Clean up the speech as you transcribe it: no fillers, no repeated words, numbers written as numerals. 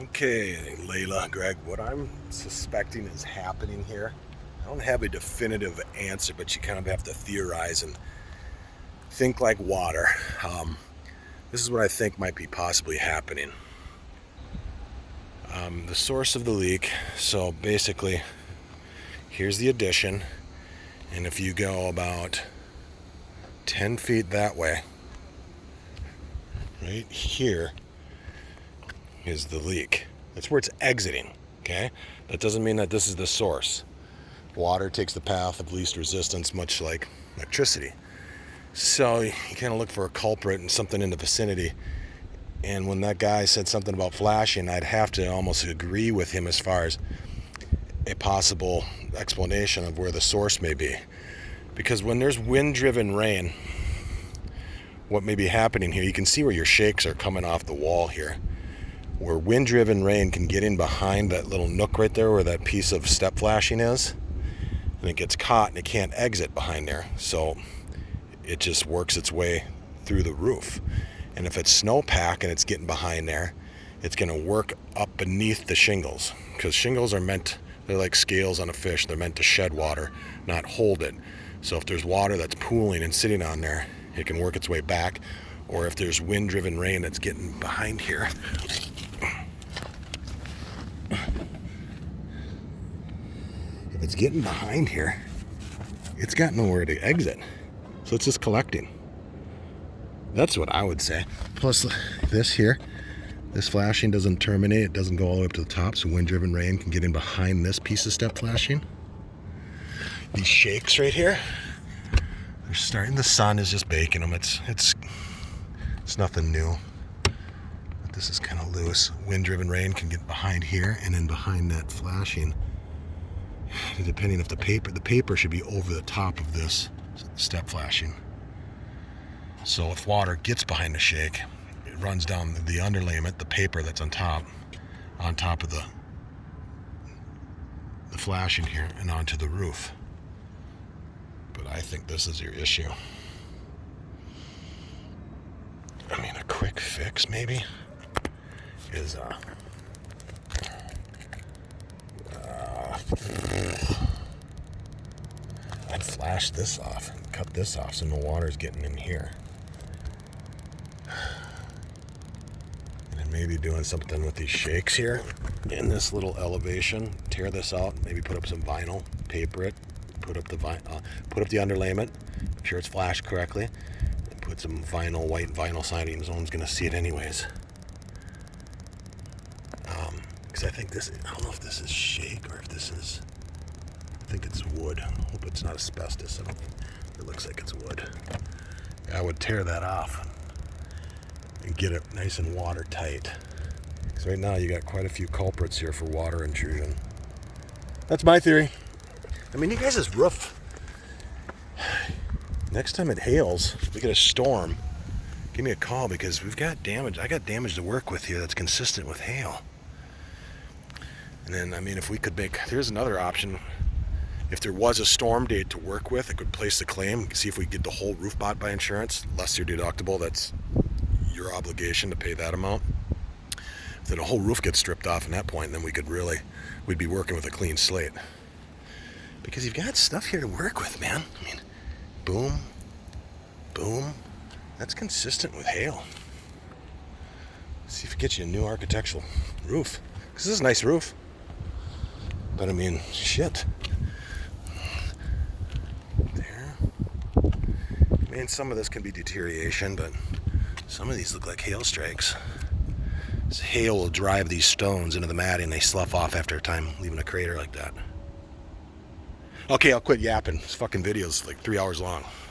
Okay, Layla, Greg, what I'm suspecting is happening here, I don't have a definitive answer, but you kind of have to theorize and think like water. This is what I think might be possibly happening. The source of the leak, so basically, here's the addition, and if you go about 10 feet that way, right here is the leak. That's where it's exiting, okay? That doesn't mean that this is the source. Water takes the path of least resistance, much like electricity. So you kind of look for a culprit and something in the vicinity. And when that guy said something about flashing, I'd have to almost agree with him as far as a possible explanation of where the source may be. Because when there's wind-driven rain, what may be happening here, you can see where your shakes are coming off the wall here. Where wind-driven rain can get in behind that little nook right there where that piece of step flashing is, and it gets caught and it can't exit behind there. So it just works its way through the roof. And if it's snowpack and it's getting behind there, it's going to work up beneath the shingles, because shingles are they're like scales on a fish. They're meant to shed water, not hold it. So if there's water that's pooling and sitting on there, it can work its way back. Or if there's wind-driven rain that's getting behind here, if it's getting behind here, it's got nowhere to exit. So it's just collecting. That's what I would say. Plus this here, this flashing doesn't terminate. It doesn't go all the way up to the top, so wind-driven rain can get in behind this piece of step flashing. These shakes right here, they're starting. The sun is just baking them. It's nothing new. But this is kind of loose. Wind-driven rain can get behind here and then behind that flashing. Depending if the paper should be over the top of this step flashing. So if water gets behind the shake, it runs down the underlayment, the paper that's on top of the flashing here, and onto the roof. But I think this is your issue. I mean, a quick fix maybe is I'd flash this off, cut this off so no water's getting in here. And then maybe doing something with these shakes here in this little elevation. Tear this out, maybe put up some vinyl, paper it, put up the underlayment, make sure it's flashed correctly, and put some white vinyl siding. No one's gonna see it anyways. Because I think I don't know if this is shake or if this is, I think it's wood. I hope it's not asbestos. It looks like it's wood. I would tear that off and get it nice and watertight. Because right now you got quite a few culprits here for water intrusion. That's my theory. I mean, you guys' roof, next time it hails, we get a storm, give me a call, because we've got damage. I got damage to work with here that's consistent with hail. And then, I mean, if we could here's another option. If there was a storm date to work with, I could place the claim, see if we get the whole roof bought by insurance, less your deductible. That's your obligation to pay that amount. If then the whole roof gets stripped off at that point, then we'd be working with a clean slate. Because you've got stuff here to work with, man. I mean, boom, boom. That's consistent with hail. See if it gets you a new architectural roof. Because this is a nice roof. But I mean, shit. There. I mean, some of this can be deterioration, but some of these look like hail strikes. This hail will drive these stones into the matting. They slough off after a time, leaving a crater like that. Okay, I'll quit yapping. This fucking video's like 3 hours long.